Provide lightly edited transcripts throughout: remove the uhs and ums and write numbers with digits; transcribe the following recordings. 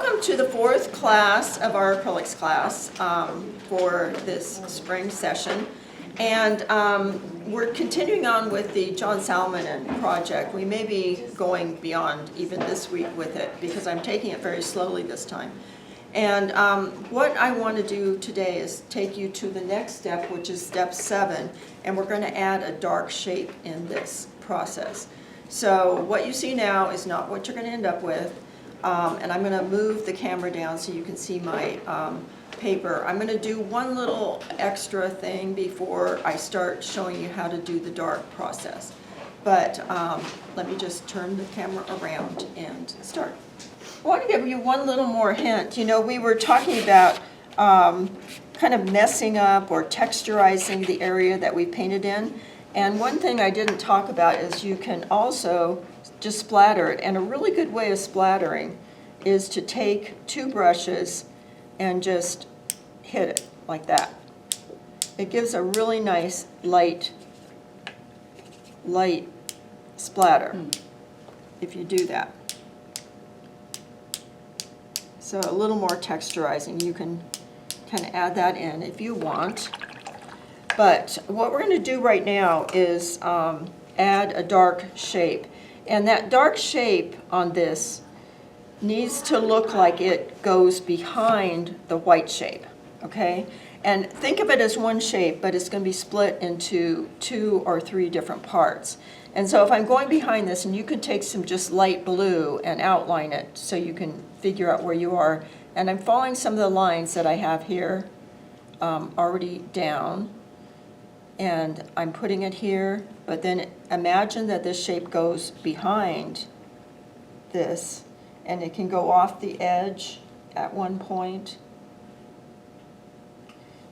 Welcome to the fourth class of our acrylics class for this spring session. And we're continuing on with the John Salminen project. We may be going beyond even this week with it because I'm taking it very slowly this time. And what I want to do today is take you to the next step, which is step 7, and we're going to add a dark shape in this process. So what you see now is not what you're going to end up with. And I'm going to move the camera down so you can see my paper. I'm going to do one little extra thing before I start showing you how to do the dark process. But let me just turn the camera around and start. I want to give you one little more hint. You know, we were talking about kind of messing up or texturizing the area that we painted in. And one thing I didn't talk about is you can also just splatter it. And a really good way of splattering is to take 2 brushes and just hit it like that. It gives a really nice light splatter if you do that. So a little more texturizing. You can kind of add that in if you want. But what we're going to do right now is add a dark shape. And that dark shape on this needs to look like it goes behind the white shape, okay? And think of it as one shape, but it's going to be split into 2 or 3 different parts. And so if I'm going behind this, and you could take some just light blue and outline it so you can figure out where you are. And I'm following some of the lines that I have here already down. And I'm putting it here, but then imagine that this shape goes behind this, and it can go off the edge at one point.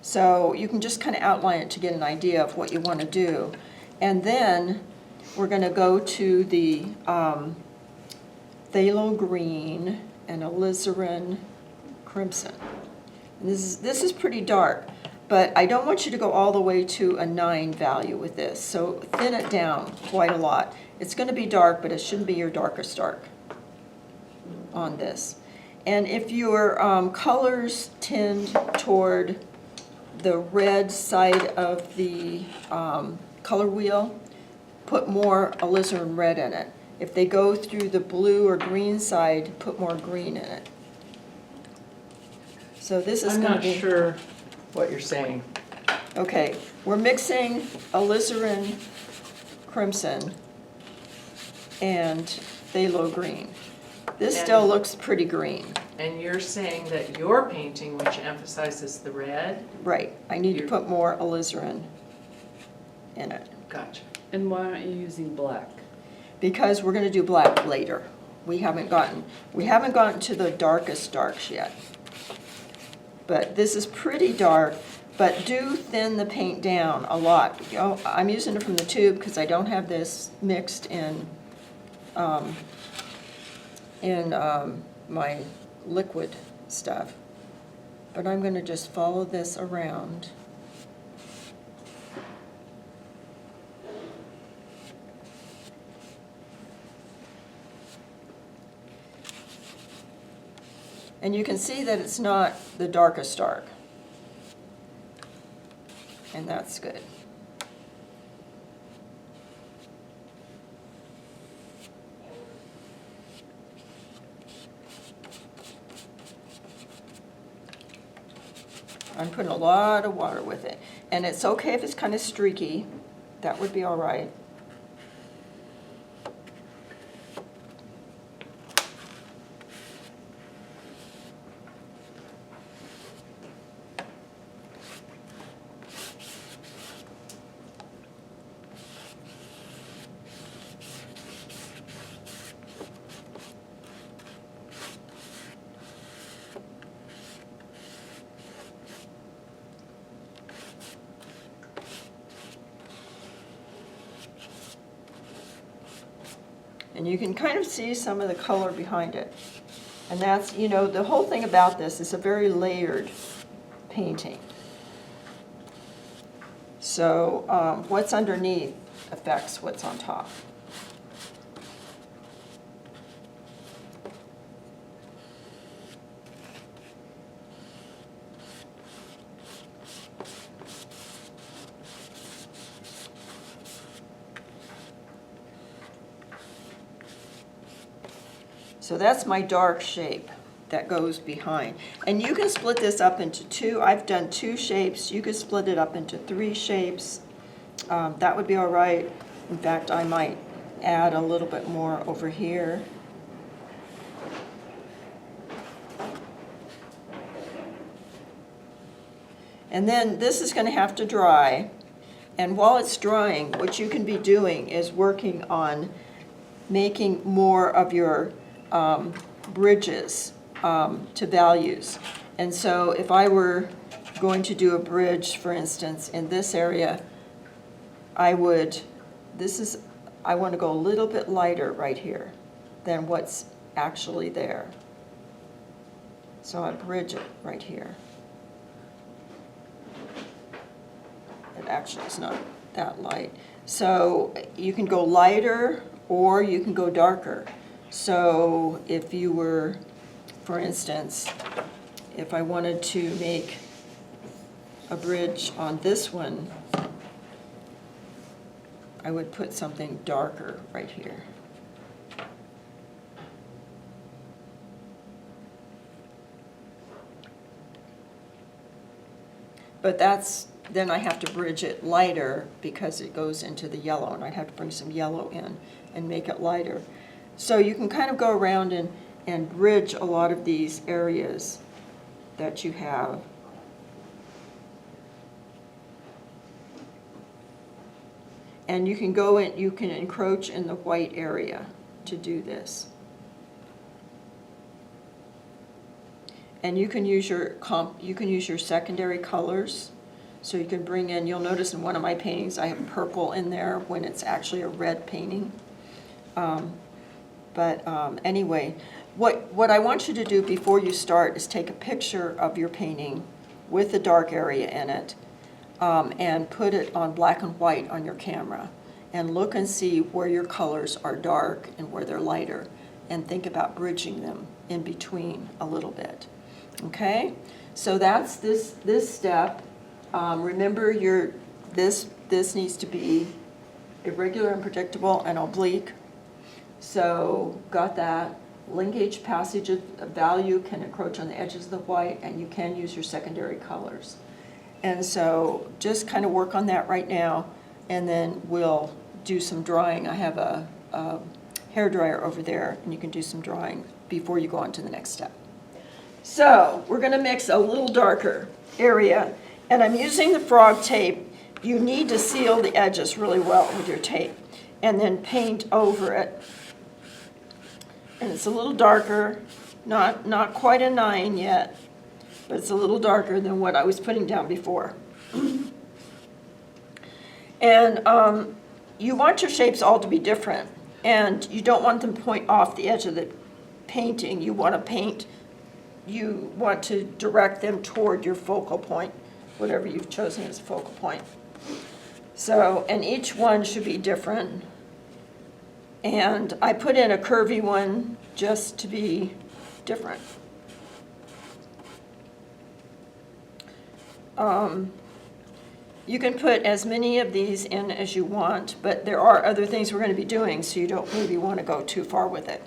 So you can just kind of outline it to get an idea of what you want to do. And then we're going to go to the phthalo green and alizarin crimson. And this is pretty dark. But I don't want you to go all the way to a 9 value with this, so thin it down quite a lot. It's going to be dark, but it shouldn't be your darkest dark on this. And if your colors tend toward the red side of the color wheel, put more alizarin red in it. If they go through the blue or green side, put more green in it. So this is going to be... I'm not sure what you're saying. Okay, we're mixing alizarin crimson and phthalo green. This still looks pretty green. And you're saying that your painting, which emphasizes the red? Right, I need to put more alizarin in it. Gotcha. And why aren't you using black? Because we're going to do black later. We haven't gotten to the darkest darks yet. But this is pretty dark. But do thin the paint down a lot. You know, I'm using it from the tube because I don't have this mixed in my liquid stuff. But I'm going to just follow this around. And you can see that it's not the darkest dark. And that's good. I'm putting a lot of water with it. And it's okay if it's kind of streaky. That would be all right. And you can kind of see some of the color behind it. And that's, you know, the whole thing about this is a very layered painting. So what's underneath affects what's on top. So that's my dark shape that goes behind. And you can split this up into two. I've done 2 shapes. You could split it up into 3 shapes. That would be all right. In fact, I might add a little bit more over here. And then this is going to have to dry. And while it's drying, what you can be doing is working on making more of your bridges to values. And so if I were going to do a bridge, for instance, in this area, I want to go a little bit lighter right here than what's actually there. So I bridge it right here. It actually is not that light. So you can go lighter or you can go darker. So if you were, for instance, if I wanted to make a bridge on this one, I would put something darker right here. But then I have to bridge it lighter because it goes into the yellow, and I'd have to bring some yellow in and make it lighter. So you can kind of go around and bridge a lot of these areas that you have. And you can go in, you can encroach in the white area to do this. And you can use your secondary colors. So you can bring in, you'll notice in one of my paintings I have purple in there when it's actually a red painting. Anyway, what I want you to do before you start is take a picture of your painting with the dark area in it, and put it on black and white on your camera, and look and see where your colors are dark and where they're lighter, and think about bridging them in between a little bit. Okay, so that's this step. Remember, this needs to be irregular and predictable and oblique. So got that. Linkage passage of value can encroach on the edges of the white, and you can use your secondary colors. And so just kind of work on that right now, and then we'll do some drawing. I have a hairdryer over there, and you can do some drawing before you go on to the next step. So we're going to mix a little darker area, and I'm using the frog tape. You need to seal the edges really well with your tape, and then paint over it. And it's a little darker, not quite a 9 yet, but it's a little darker than what I was putting down before. And you want your shapes all to be different, and you don't want them to point off the edge of the painting. You want to direct them toward your focal point, whatever you've chosen as a focal point. So, and each one should be different. And I put in a curvy one just to be different. You can put as many of these in as you want, but there are other things we're going to be doing, so you don't maybe want to go too far with it.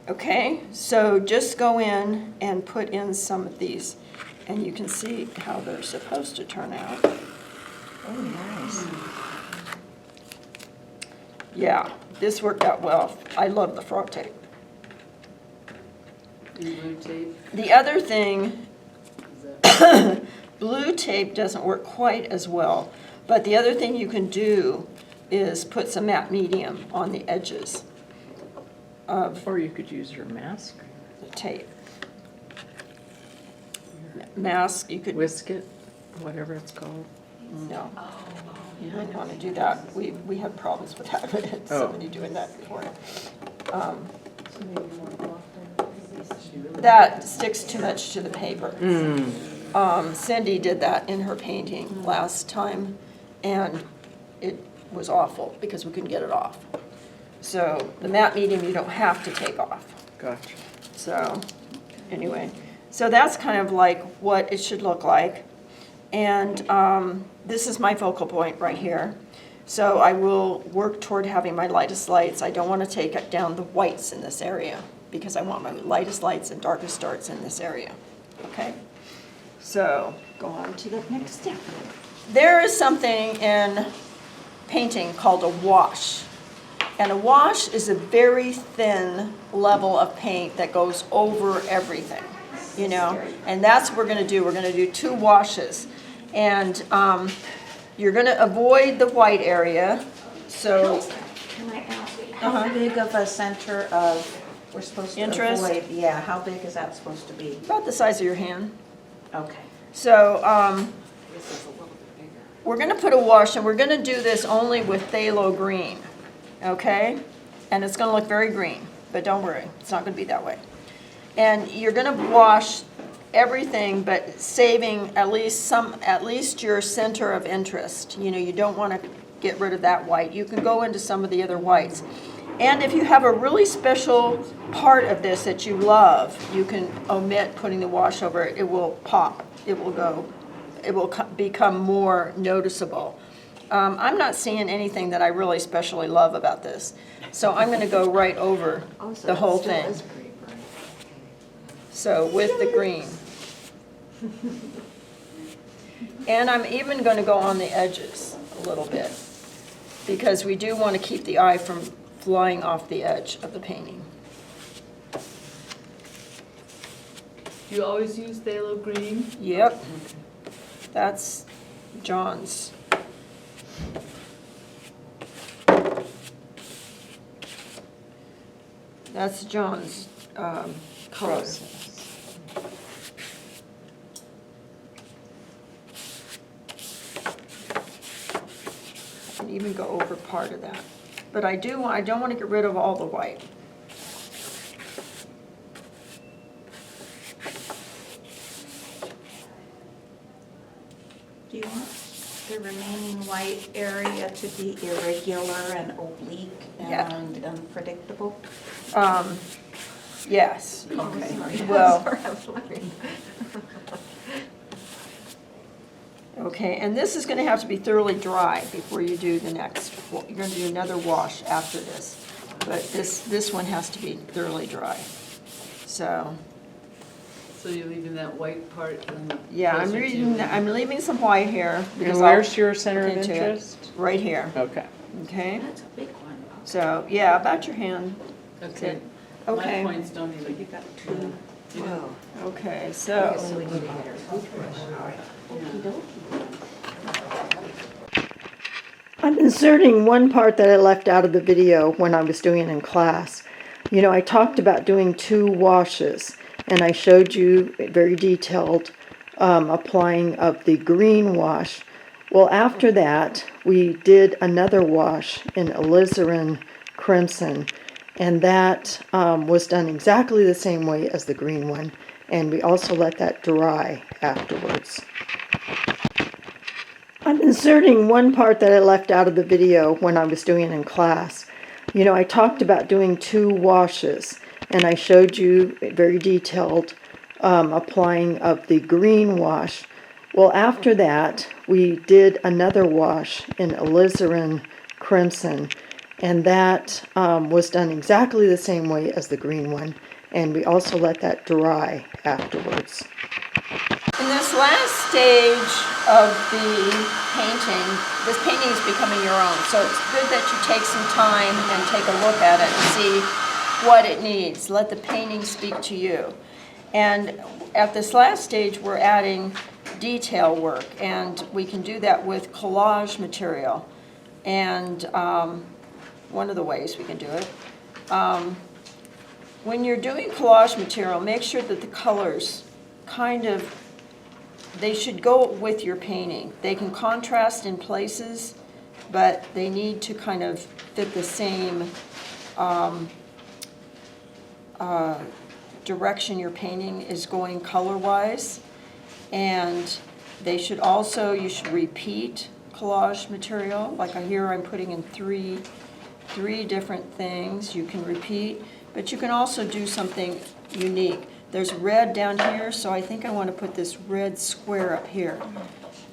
Okay, so just go in and put in some of these, and you can see how they're supposed to turn out. Oh, nice. Yeah, this worked out well. I love the frog tape. Blue tape. The other thing, Is that blue tape doesn't work quite as well, but the other thing you can do is put some matte medium on the edges of Or you could use your mask, the tape. Mask, you could, whisk it, whatever it's called. no, you wouldn't want to do that. We had problems with that, we had somebody doing that before. so maybe more block there? That sticks too much to the paper. Cindy did that in her painting last time, and it was awful because we couldn't get it off. So the matte medium you don't have to take off. Gotcha. So anyway, so that's kind of like what it should look like. And this is my focal point right here. So I will work toward having my lightest lights. I don't want to take down the whites in this area. because I want my lightest lights and darkest darks in this area, okay? So, go on to the next step. There is something in painting called a wash. And a wash is a very thin level of paint that goes over everything, you know? And that's what we're gonna do. We're gonna do 2 washes. And you're gonna avoid the white area, so. Can I ask, how big of a center of, we're supposed to Interest? avoid? Yeah, how big is that supposed to be? About the size of your hand. Okay. So, we're gonna put a wash, and we're gonna do this only with phthalo green, okay? And it's gonna look very green, but don't worry, it's not gonna be that way. And you're gonna wash everything, but saving at least your center of interest. You know, you don't wanna get rid of that white. You can go into some of the other whites. And if you have a really special part of this that you love, you can omit putting the wash over it. It will pop. It will become more noticeable. I'm not seeing anything that I really specially love about this. So I'm going to go right over the whole thing. So with the green. And I'm even going to go on the edges a little bit, because we do want to keep the eye from flying off the edge of the painting. You always use phthalo green? Yep. That's John's. That's John's color. I can even go over part of that. But I don't want to get rid of all the white. Do you want the remaining white area to be irregular and oblique Yeah. and unpredictable? Yes. Okay. Well, Sorry, I was wondering. okay, and this is going to have to be thoroughly dry before you do the next. You're going to do another wash after this, but this one has to be thoroughly dry. So, you're leaving that white part in the. yeah, I'm leaving some white here. And because where's I'll your center look of into it. interest? Right here, Okay. okay? That's a big one. So, yeah, about your hand. Okay. Okay. My points don't even. You got 2. Whoa. Okay, so. we need to get our I'm inserting one part that I left out of the video when I was doing it in class. You know, I talked about doing 2 washes, and I showed you very detailed applying of the green wash. Well, after that, we did another wash in alizarin crimson, and that was done exactly the same way as the green one, and we also let that dry afterwards. I'm inserting one part that I left out of the video when I was doing it in class. You know, I talked about doing 2 washes, and I showed you very detailed applying of the green wash. Well, after that, we did another wash in alizarin crimson, and that was done exactly the same way as the green one, and we also let that dry afterwards. In this last stage of the painting, this painting is becoming your own, so it's good that you take some time and take a look at it and see what it needs. Let the painting speak to you. And at this last stage, we're adding detail work, and we can do that with collage material. And one of the ways we can do it. When you're doing collage material, make sure that the colors they should go with your painting. They can contrast in places, but they need to kind of fit the same direction your painting is going color-wise. And they should also, you should repeat collage material. Like here I'm putting in three different things you can repeat, but you can also do something unique. There's red down here, so I think I want to put this red square up here.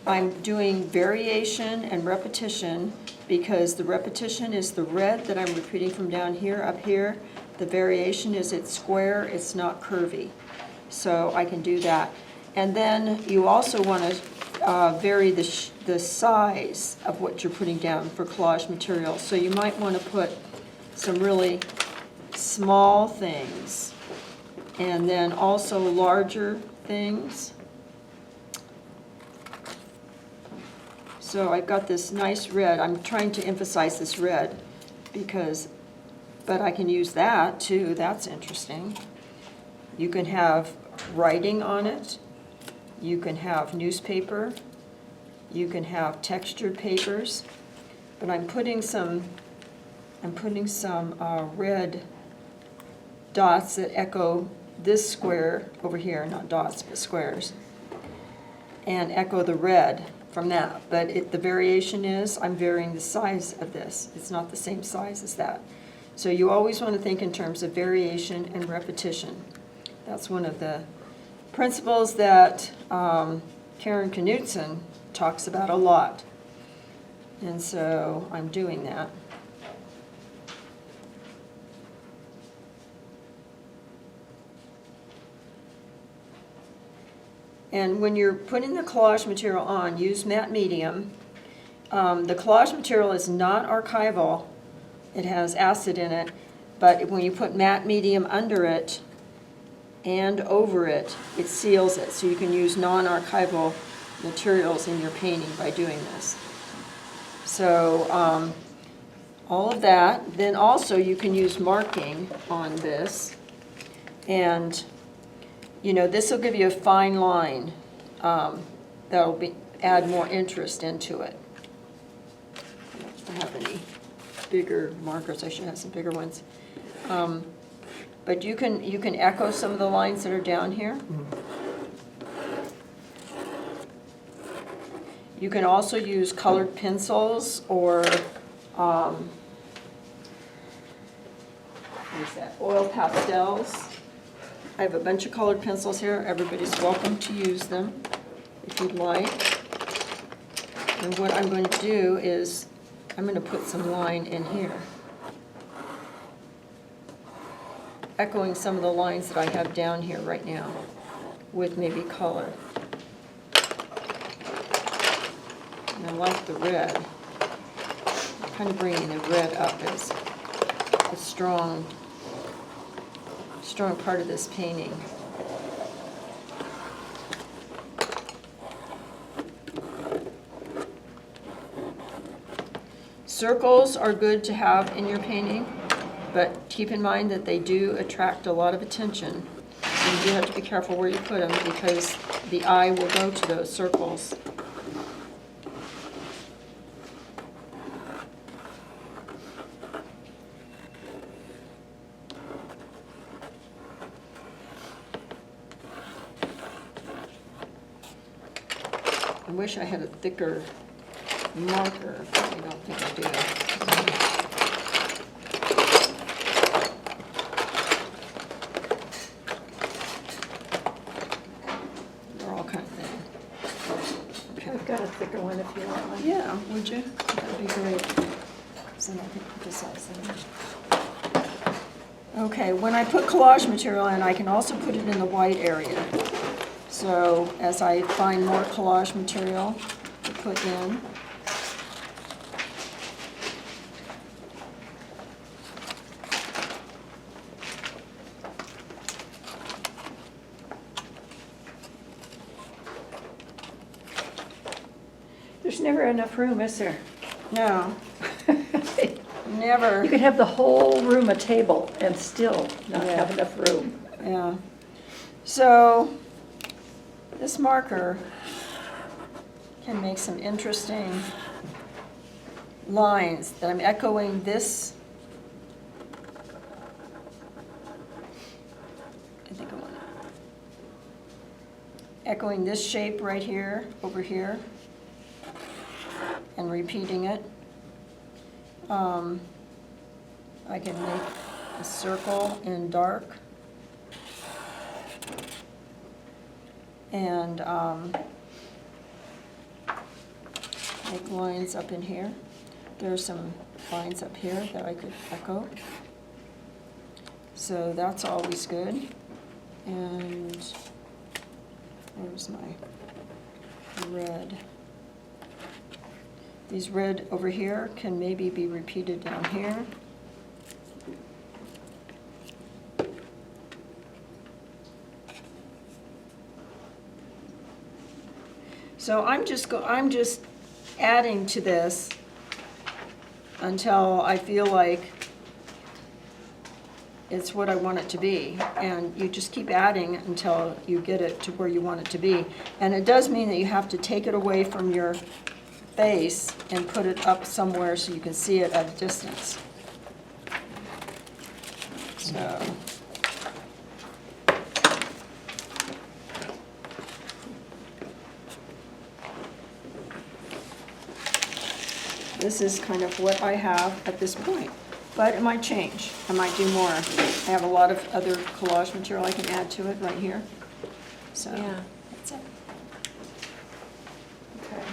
I'm doing variation and repetition because the repetition is the red that I'm repeating from down here up here, The variation is it's square, it's not curvy. So I can do that. And then you also want to vary the size of what you're putting down for collage material. So you might want to put some really small things and then also larger things. So I've got this nice red. I'm trying to emphasize this red but I can use that too. That's interesting. You can have writing on it. You can have newspaper. You can have textured papers. But I'm putting some red dots that echo this square over here, not dots, but squares, and echo the red from that. But the variation is I'm varying the size of this. It's not the same size as that. So you always want to think in terms of variation and repetition. That's one of the principles that Karen Knutson talks about a lot. And so I'm doing that. And when you're putting the collage material on, use matte medium. The collage material is not archival. It has acid in it, but when you put matte medium under it and over it, it seals it. So you can use non-archival materials in your painting by doing this. So all of that. Then also you can use marking on this. And you know, this will give you a fine line that'll add more interest into it. I don't have any bigger markers. I should have some bigger ones. But you can echo some of the lines that are down here. You can also use colored pencils or what is that? Oil pastels. I have a bunch of colored pencils here. Everybody's welcome to use them if you'd like. And what I'm going to do is I'm going to put some line in here, echoing some of the lines that I have down here right now with maybe color. And I like the red. I'm kind of bringing the red up as a strong part of this painting. Circles are good to have in your painting, but keep in mind that they do attract a lot of attention. And you do have to be careful where you put them because the eye will go to those circles. I wish I had a thicker marker, but I don't think I do. They're all kind of thin. Okay. I've got a thicker one if you want one. Yeah, would you? That'd be great. So I can put this outside. Okay, when I put collage material in, I can also put it in the white area. So as I find more collage material to put in, There's never enough room, is there? no, never. You could have the whole room a table and still not Yeah. have enough room. Yeah. So this marker can make some interesting lines that I'm echoing this. I think I want to echoing this shape right here, over here, and repeating it. I can make a circle in dark. And make lines up in here. There are some lines up here that I could echo. So that's always good. And there's my red. These red over here can maybe be repeated down here. So I'm just adding to this until I feel like it's what I want it to be. And you just keep adding until you get it to where you want it to be. And it does mean that you have to take it away from your face and put it up somewhere so you can see it at a distance. So. This is kind of what I have at this point, but it might change. I might do more. I have a lot of other collage material I can add to it right here. So Yeah. that's it. Okay.